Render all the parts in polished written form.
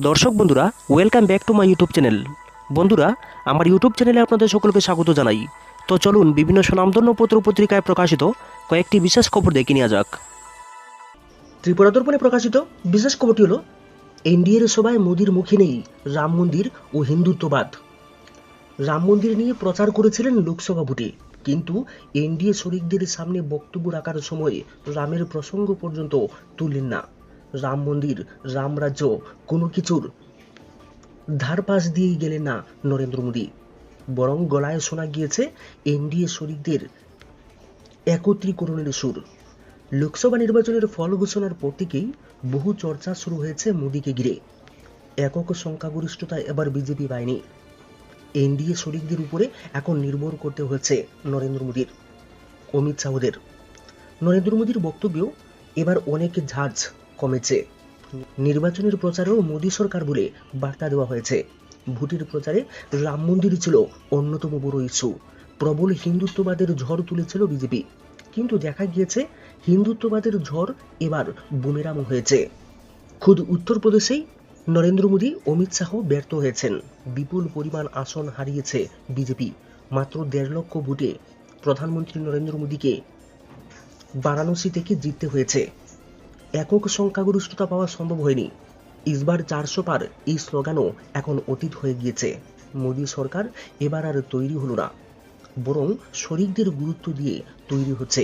দর্শক বন্ধুরা, welcome back to my YouTube channel. বন্ধুরা, আমার ইউটিউব চ্যানেলে আপনাদের সকলকে স্বাগত জানাই। তো চলুন বিভিন্ন স্বনামধন্য পত্র পত্রিকায় প্রকাশিত কয়েকটি বিশেষ খবর দেখে নেওয়া যাক। ত্রিপুরা দর্পণে প্রকাশিত বিশেষ খবরটি হল, এনডিএর সভায় মোদির মুখে নেই রাম মন্দির ও হিন্দুত্ববাদ। রাম মন্দির নিয়ে প্রচার করেছিলেন লোকসভা ভোটে, কিন্তু এনডিএ শরিকদের সামনে বক্তব্য রাখার সময় রামের প্রসঙ্গ পর্যন্ত তুললেন না। রাম মন্দির, রাম রাজ্য, কোনো কিছুর ধারপাশ দিয়েই গেলেন না নরেন্দ্র মোদী। বরং গলায় শোনা গিয়েছে এনডিএ শরিকদের একত্রীকরণের সুর। লোকসভা নির্বাচনের ফল ঘোষণার পর থেকেই বহু চর্চা শুরু হয়েছে মোদীকে ঘিরে। একক সংখ্যাগরিষ্ঠতা এবার বিজেপি পায়নি। এনডিএ শরিকদের উপরে এখন নির্ভর করতে হয়েছে নরেন্দ্র মোদীর, অমিত শাহদের। নরেন্দ্র মোদীর বক্তব্যেও এবার অনেক ঝাঁজ কমেছে। নির্বাচনের প্রচারেও মোদী সরকার বলে বার্তা দেওয়া হয়েছে। ভোটের প্রচারে রাম মন্দির ছিল অন্যতম বড় ইস্যু। প্রবল হিন্দুত্ববাদের ঝড় তুলেছিল বিজেপি, কিন্তু দেখা গিয়েছে হিন্দুত্ববাদের ঝড় এবার বুমেরাং হয়েছে। খুদ উত্তরপ্রদেশেই নরেন্দ্র মোদী, অমিত শাহ ব্যর্থ হয়েছেন। বিপুল পরিমাণ আসন হারিয়েছে বিজেপি। মাত্র 1.5 লক্ষ ভোটে প্রধানমন্ত্রী নরেন্দ্র মোদীকে বারাণসী থেকে জিততে হয়েছে। একক সংখ্যাগরিষ্ঠতা পাওয়া সম্ভব হয়নি। ইসবার 400 পার এই স্লোগানও এখন অতীত হয়ে গিয়েছে। মোদী সরকার এবার আর তৈরি হলো না, বরং শরিকদের গুরুত্ব দিয়ে তৈরি হচ্ছে।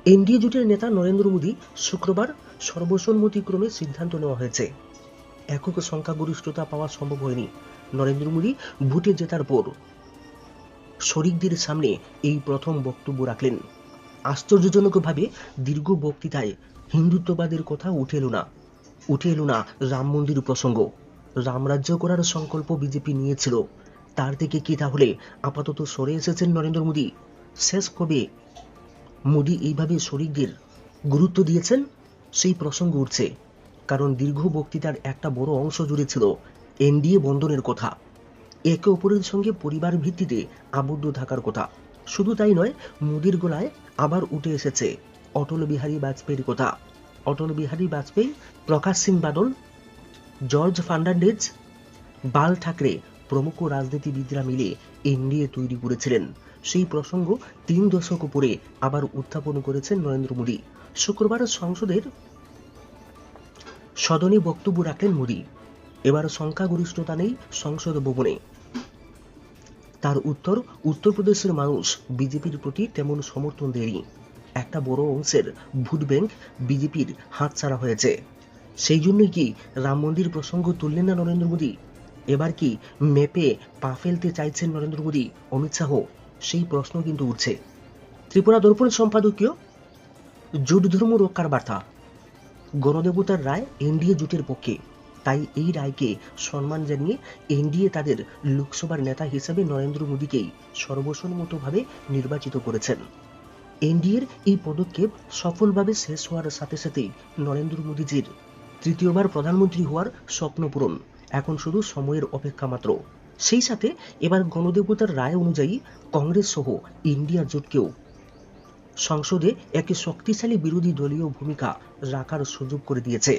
এনডিএ জোটের নেতা নরেন্দ্র মোদী শুক্রবার সর্বসম্মতিক্রমে সিদ্ধান্ত নেওয়া হয়েছে। একক সংখ্যাগরিষ্ঠতা পাওয়া সম্ভব হয়নি। নরেন্দ্র মোদী ভোটে জেতার পর শরিকদের সামনে এই প্রথম বক্তব্য রাখলেন। আশ্চর্যজনকভাবে দীর্ঘ বক্তৃতায় হিন্দুত্ববাদের কথা উঠে এলো না রাম মন্দির প্রসঙ্গ। রামরাজ্য করার সংকল্প বিজেপি নিয়েছিল, তার থেকে কি তাহলে আপাতত সরে এসেছেন নরেন্দ্র মোদী? শেষ কবে মোদী এইভাবে শরিকদের গুরুত্ব দিয়েছেন সেই প্রসঙ্গ উঠছে, কারণ দীর্ঘ বক্তৃতার একটা বড় অংশ জুড়ে ছিল এনডিএ বন্ধনের কথা, একে অপরের সঙ্গে পরিবার ভিত্তিতে আবদ্ধ থাকার কথা। শুধু তাই নয়, মোদীর গলায় আবার উঠে এসেছে অটল বিহারী বাজপেয়ীর কথা। অটল বিহারী বাজপেয়ী, প্রকাশ সিং বাদল, জর্জ ফার্নান্ডেজ, বাল ঠাকরে প্রমুখ রাজনীতিবিদরা মিলে এনডিএ তৈরি করেছিলেন। সেই প্রসঙ্গ 3 দশক পরে আবার উত্থাপন করেছেন নরেন্দ্র মোদী। শুক্রবার সংসদের সদনে বক্তব্য রাখলেন মোদী। এবার সংখ্যাগরিষ্ঠতা নেই সংসদ ভবনে। তার উত্তর, উত্তরপ্রদেশের মানুষ বিজেপির প্রতি তেমন সমর্থন দেয়নি। একটা বড় অংশের ভোট ব্যাংক বিজেপির হাতছাড়া হয়েছে। সেই জন্যই কি রাম মন্দির প্রসঙ্গ তুললেন না নরেন্দ্র মোদী? এবার কি মেপে পা ফেলতে চাইছেন নরেন্দ্র মোদী, অমিত শাহ? সেই প্রশ্ন কিন্তু উঠছে। ত্রিপুরা দর্পণ সম্পাদকীয়, জোট ধর্ম রক্ষার বার্তা। গণদেবতার রায় এনডিএ জোটের পক্ষে, তাই এই রায়কে সম্মান জানিয়ে এনডিএ তাদের লোকসভার নেতা হিসেবে নরেন্দ্র মোদীকেই সর্বসম্মতভাবে নির্বাচিত করেছেন। এনডিএর এই পদক্ষেপ সফলভাবে শেষ হওয়ার সাথে সাথেই নরেন্দ্র মোদীজির তৃতীয়বার প্রধানমন্ত্রী হওয়ার স্বপ্ন পূরণ। এখন শুধু সময়ের অপেক্ষা মাত্র। সেই সাথে এবার গণদেবতার রায় অনুযায়ী কংগ্রেস সহ ইন্ডিয়া জোটকেও সংসদে একটি শক্তিশালী বিরোধী দলীয় ভূমিকা রাখার সুযোগ করে দিয়েছে।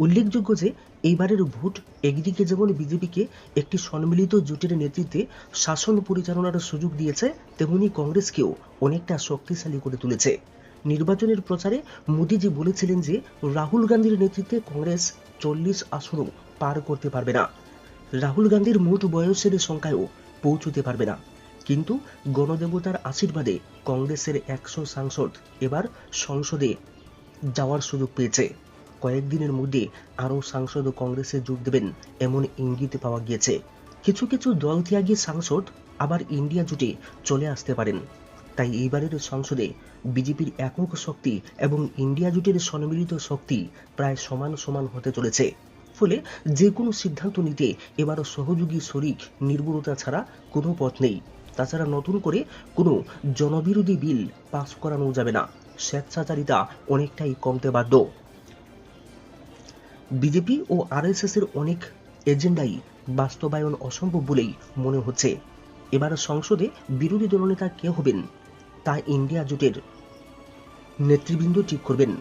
উল্লেখযোগ্য যে এইবারের ভোট একদিকে যেমন বিজেপিকে একটি সম্মিলিত জোটের নেতৃত্বে শাসন পরিচালনার সুযোগ দিয়েছে, তেমনি কংগ্রেসকেও অনেকটা শক্তিশালী করে তুলেছে। নির্বাচনের প্রচারে মোদীজি বলেছিলেন যে রাহুল গান্ধীর নেতৃত্বে কংগ্রেস 40 আসনও পার করতে পারবে না। রাহুল গান্ধীর মোট বয়সের সংখ্যায়ও পৌঁছতে পারবে না। কিন্তু গণদেবতার আশীর্বাদে কংগ্রেসের 100 সাংসদ এবার সংসদে যাওয়ার সুযোগ পেয়েছে। কয়েকদিনের মধ্যে আরও সাংসদ কংগ্রেসে যোগ দেবেন এমন ইঙ্গিত পাওয়া গিয়েছে। কিছু কিছু দল ত্যাগী সাংসদ আবার ইন্ডিয়া জোটে চলে আসতে পারেন। তাই এইবারের সংসদে বিজেপির একক শক্তি এবং ইন্ডিয়া জোটের সম্মিলিত শক্তি প্রায় সমান সমান হতে চলেছে। ফলে যে কোনো সিদ্ধান্ত নিতে এবার সহযোগী শরিক নির্ভরতা ছাড়া কোনো পথ নেই। তাছাড়া নতুন করে কোনো জনবিরোধী বিল পাস করানো যাবে না। স্বেচ্ছাচারিতা অনেকটাই কমতে বাধ্য। বিজেপি ও আরএসএস এর অনেক এজেন্ডাই বাস্তবায়ন অসম্ভব বলেই মনে হচ্ছে। এবার সংসদে বিরোধী দলনেতা কে হবেন তা ইন্ডিয়া জোটের নেতৃবৃন্দ ঠিক করবেন।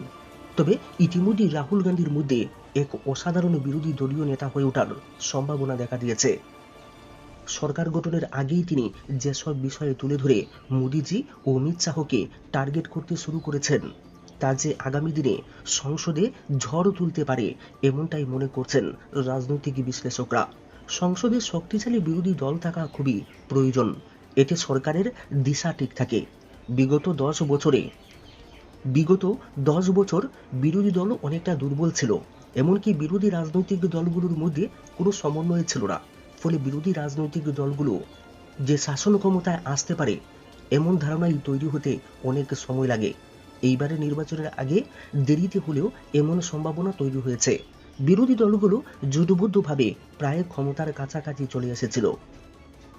তবে ইতিমধ্যে রাহুল গান্ধীর মধ্যে এক অসাধারণ বিরোধী দলীয় নেতা হয়ে ওঠার সম্ভাবনা দেখা দিয়েছে। সরকার গঠনের আগেই তিনি যেসব বিষয়ে তুলে ধরে মোদিজি ও অমিত শাহকে টার্গেট করতে শুরু করেছেন তা যে আগামী দিনে সংসদে ঝড় তুলতে পারে, এমনটাই মনে করছেন রাজনৈতিক বিশ্লেষকরা। সংসদে শক্তিশালী বিরোধী দল থাকা খুবই প্রয়োজন, এতে সরকারের দিশা ঠিক থাকে। বিগত 10 বছর বিরোধী দল অনেকটা দুর্বল ছিল, এমনকি বিরোধী রাজনৈতিক দলগুলোর মধ্যে কোনো সমন্বয় ছিল না। ফলে বিরোধী রাজনৈতিক দলগুলো যে শাসন ক্ষমতায় আসতে পারে এমন ধারণাই তৈরি হতে অনেক সময় লাগে। এইবারে নির্বাচনের আগে দেরিতে হলেও এমন সম্ভাবনা তৈরি হয়েছে। বিরোধী দলগুলো জোটবদ্ধভাবে প্রায় ক্ষমতার কাছাকাছি চলে এসেছিল।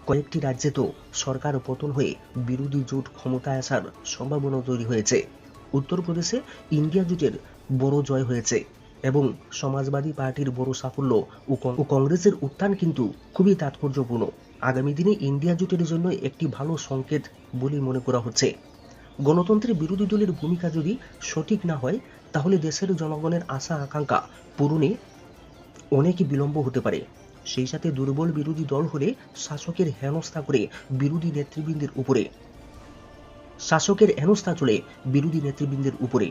কয়েকটি রাজ্যে তো সরকার পতন হয়ে বিরোধী জোট ক্ষমতায় আসার সম্ভাবনা তৈরি হয়েছে। উত্তরপ্রদেশে ইন্ডিয়া জোটের বড় জয় হয়েছে এবং সমাজবাদী পার্টির বড় সাফল্য ও কংগ্রেসের উত্থান কিন্তু খুবই তাৎপর্যপূর্ণ। আগামী দিনে ইন্ডিয়া জোটের জন্য একটি ভালো সংকেত বলে মনে করা হচ্ছে। গণতন্ত্রের বিরোধী দলের ভূমিকা যদি সঠিক না হয় তাহলে দেশের জনগণের আশা আকাঙ্ক্ষা পূরণে অনেক বিলম্ব হতে পারে। সেই সাথে দুর্বল বিরোধী দল হলে শাসকের হেনস্থা চলে বিরোধী নেতৃবৃন্দের উপরে,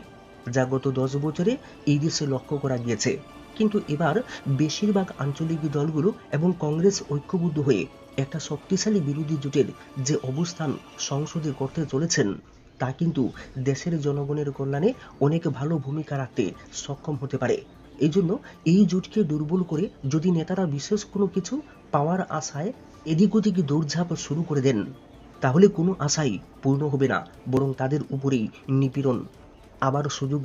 যা গত 10 বছরে এই দেশে লক্ষ্য করা গিয়েছে। কিন্তু এবার বেশিরভাগ আঞ্চলিক দলগুলো এবং কংগ্রেস ঐক্যবদ্ধ হয়ে একটা শক্তিশালী বিরোধী জোটের যে অবস্থান সংসদে করতে চলেছেন তা কিন্তু দেশের জনগণের কল্যাণে অনেক ভালো ভূমিকা রাখতে সক্ষম হতে পারে। এই জন্য এই জোটকে দুর্বল করে যদি নেতারা বিশেষ কোনো কিছু পাওয়ার আশায় এদিক ওদিক দৌড়ঝাঁপ শুরু করে দেন তাহলে কোনো আশাই পূর্ণ হবে না, বরং তাদের উপরেই নিপীড়নের আবার সুযোগ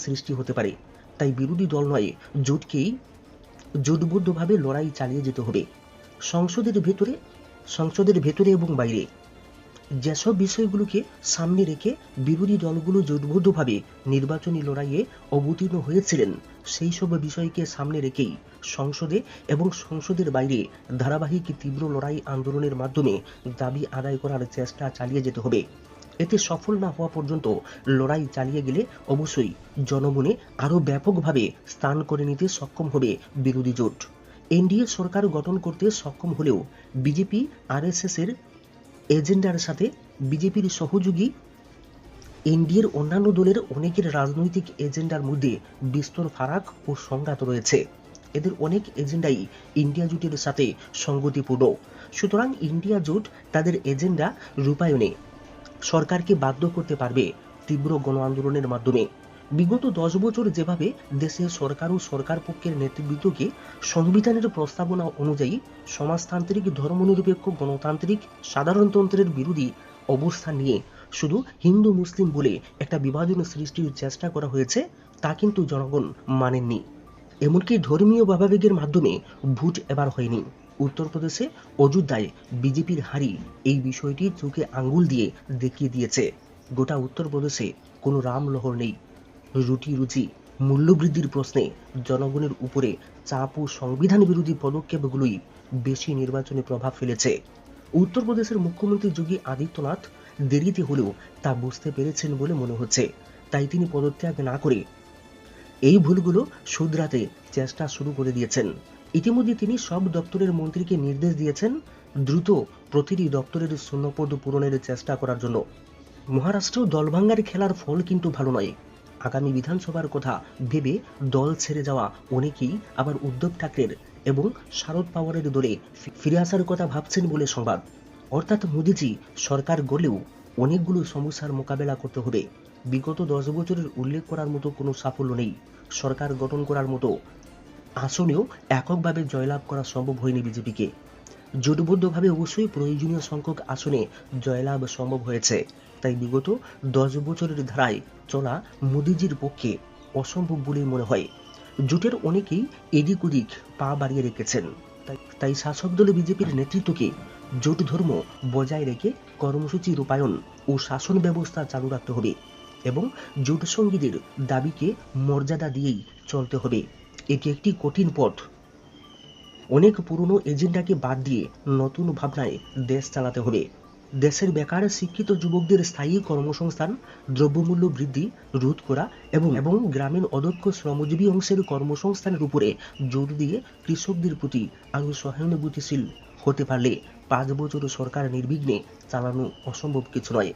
সৃষ্টি হতে পারে। তাই বিরোধী দল নয়, জোটকেই জোটবদ্ধভাবে লড়াই চালিয়ে যেতে হবে। সংসদের ভেতরে এবং বাইরে যেসব বিষয়গুলোকে সামনে রেখে বিরোধী দলগুলো জোটবদ্ধভাবে নির্বাচনী লড়াইয়ে অবতীর্ণ হয়েছিলেন সেই সব বিষয়কে সামনে রেখেই সংসদে এবং সংসদের বাইরে ধারাবাহিক তীব্র লড়াই আন্দোলনের মাধ্যমে দাবি আদায় করার চেষ্টা চালিয়ে যেতে হবে। এতে সফল না হওয়া পর্যন্ত লড়াই চালিয়ে গেলে অবশ্যই জনমনে আরও ব্যাপকভাবে স্থান করে নিতে সক্ষম হবে বিরোধী জোট। এনডিএ সরকার গঠন করতে সক্ষম হলেও বিজেপি আরএসএস এর এজেন্ডার সাথে বিজেপির সহযোগী এনডিএর অন্যান্য দলের অনেকের রাজনৈতিক এজেন্ডার মধ্যে বিস্তর ফারাক ও সংঘাত রয়েছে। এদের অনেক এজেন্ডাই ইন্ডিয়া জোটের সাথে সঙ্গতিপূর্ণ। সুতরাং ইন্ডিয়া জোট তাদের এজেন্ডা রূপায়ণে সরকারকে বাধ্য করতে পারবে তীব্র গণ আন্দোলনের মাধ্যমে। বিগত 10 বছর যেভাবে দেশে সরকার ও সরকার পক্ষের নেতৃবৃন্দকে সংবিধানের প্রস্তাবনা অনুযায়ী সমাজতান্ত্রিক, ধর্মনিরপেক্ষ, গণতান্ত্রিক, সাধারণতন্ত্রের বিরোধী অবস্থান নিয়ে শুধু হিন্দু মুসলিম বলে একটা বিভাজন সৃষ্টির চেষ্টা করা হয়েছে তা কিন্তু জনগণ মানেননি। এমনকি ধর্মীয় ভাবাবেগের মাধ্যমে ভোট এবার হয়নি। উত্তরপ্রদেশে অযোধ্যায় বিজেপির হারি এই বিষয়টি চোখে আঙ্গুল দিয়ে দেখিয়ে দিয়েছে। গোটা উত্তরপ্রদেশে কোনো রামলহর নেই। রুটি রুচি মূল্যবৃদ্ধির প্রশ্নে জনগণের উপরে চাপ ও সংবিধান বিরোধী পদক্ষেপগুলোই বেশি নির্বাচনে প্রভাব ফেলেছে। উত্তরপ্রদেশের মুখ্যমন্ত্রী যোগী আদিত্যনাথ দেরিতে হলেও তা বুঝতে পেরেছেন বলে মনে হচ্ছে। তাই তিনি পদত্যাগ না করে এই ভুলগুলো শুধরাতে চেষ্টা শুরু করে দিয়েছেন। ইতিমধ্যে তিনি সব দপ্তরের মন্ত্রীকে নির্দেশ দিয়েছেন দ্রুত প্রতিটি দপ্তরের শূন্যপদ পূরণের চেষ্টা করার জন্য। মহারাষ্ট্র দলভাঙ্গার খেলার ফল কিন্তু ভালো নয়। আগামী বিধানসভার কথা ভেবে দল ছেড়ে যাওয়া অনেকেই আবার উদ্ধব ঠাকরের এবং শারদ পাওয়ারের দলে ফিরে আসার কথা ভাবছেন বলে সংবাদ। অর্থাৎ মোদিজি সরকার গড়লেও অনেকগুলো সমস্যার মোকাবেলা করতে হবে। বিগত 10 বছরের উল্লেখ করার মতো কোনো সাফল্য নেই। সরকার গঠন করার মতো আসনেও এককভাবে জয়লাভ করা সম্ভব হয়নি বিজেপিকে। জোটবদ্ধভাবে অবশ্যই প্রয়োজনীয় সংখ্যক আসনে জয়লাভ সম্ভব হয়েছে। তাই বিগত 10 বছরের ধারায় চলা মোদিজির পক্ষে অসম্ভব বলেই মনে হয়। জোটের অনেকেই এদিক ওদিক পা বাড়িয়ে রেখেছেন। তাই শাসক দল বিজেপির নেতৃত্বকে জোট ধর্ম বজায় রেখে কর্মসূচি রূপায়ণ ও শাসন ব্যবস্থা চালু রাখতে হবে এবং জোট সঙ্গীদের দাবিকে মর্যাদা দিয়েই চলতে হবে। এটি একটি কঠিন পথ। অনেক পুরনো এজেন্ডাকে বাদ দিয়ে নতুন ভাবনায় দেশ চালাতে হবে। দেশের বেকার শিক্ষিত যুবকদের স্থায়ী কর্মসংস্থান, দ্রব্যমূল্য বৃদ্ধি রোধ করা এবং গ্রামীণ অদক্ষ শ্রমজীবী অংশের কর্মসংস্থানের উপরে জোর দিয়ে কৃষকদের প্রতি আরও সহানুভূতিশীল হতে পারলে 5 বছর সরকার নির্বিঘ্নে চালানো অসম্ভব কিছু নয়।